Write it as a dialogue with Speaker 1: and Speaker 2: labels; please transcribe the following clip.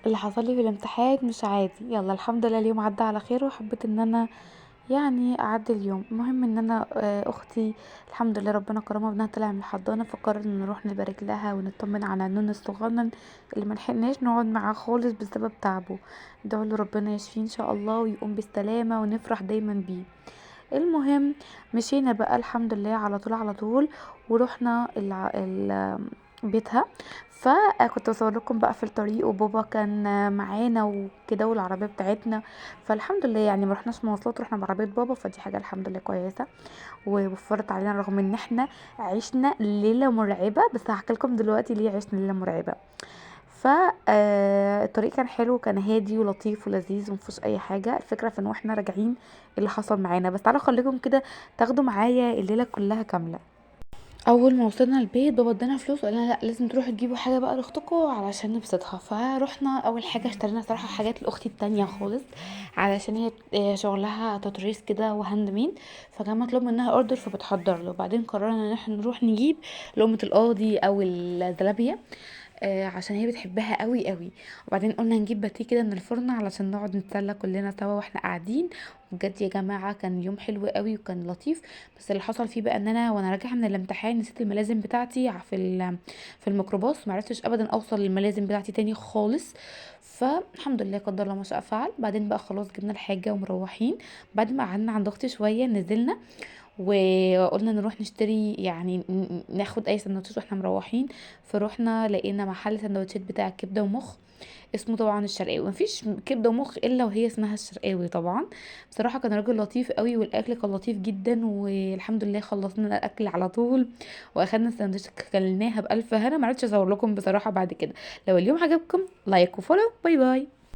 Speaker 1: اللي حصل لي في الامتحان مش عادي. يلا الحمد لله اليوم عدى على خير، وحبيت ان انا يعني اعدي اليوم. المهم ان انا اختي الحمد لله ربنا كرمها ابنها طلع من الحضانه، فقررنا نروح نبارك لها ونطمن على نون الصغنن اللي ملحقناش نقعد معاه خالص بسبب تعبه. ادعوا له ربنا يشفيه ان شاء الله ويقوم بالسلامه ونفرح دايما بيه. المهم مشينا بقى الحمد لله على طول على طول، ورحنا بيتها. فكنت بصور لكم بقى في الطريق، وبابا كان معانا وكده والعربيه بتاعتنا. فالحمد لله يعني ما رحناش مواصلات، رحنا بعربيه بابا، فدي حاجه الحمد لله كويسه ووفرت علينا، رغم ان احنا عشنا ليله مرعبه. بس هحكي لكم دلوقتي ليه عشنا ليله مرعبه. الطريق كان حلو، كان هادي ولطيف ولذيذ ومفيهوش اي حاجه. الفكره في ان واحنا راجعين اللي حصل معانا، بس تعالوا خليكم كده تاخدوا معايا الليله كلها كامله. اول ما وصلنا البيت بابا ادانا فلوس وقال لنا لا لازم تروحوا تجيبوا حاجه بقى لاختكم علشان نبسطها. فروحنا اول حاجه اشترينا صراحه حاجات لاختي التانية خالص، علشان هي شغلها تطريز كده وهاند ميد، فكان مطلوب منها اوردر فبتحضر له. بعدين قررنا ان احنا نروح نجيب لقمه القاضي او الزلابيه، عشان هي بتحبها قوي قوي. وبعدين قلنا نجيب باتيه كده من الفرن علشان نقعد نتسلى كلنا سوا واحنا قاعدين. بجد يا جماعه كان يوم حلو قوي وكان لطيف. بس اللي حصل فيه بقى ان انا وانا راجعه من الامتحان نسيت الملازم بتاعتي في الميكروباص، معرفتش ابدا اوصل للملازم بتاعتي تاني خالص. فالحمد لله قدر الله ما شاء فعل. بعدين بقى خلاص جبنا الحاجه ومروحين. بعد ما قعدنا عند اختي شويه نزلنا وقلنا نروح نشتري يعني ناخد اي سندوتشات واحنا مروحين. فروحنا لقينا محل سندوتشات بتاع كبده ومخ، اسمه طبعا الشرقاوي. مفيش كبده ومخ الا وهي اسمها الشرقاوي طبعا. بصراحه كان راجل لطيف قوي والاكل كان لطيف جدا، والحمد لله خلصنا الاكل على طول واخدنا السندوتشات كلناها بالف هنا. معرفتش اصور لكم بصراحه بعد كده. لو اليوم عجبكم لايك وفولو، باي باي.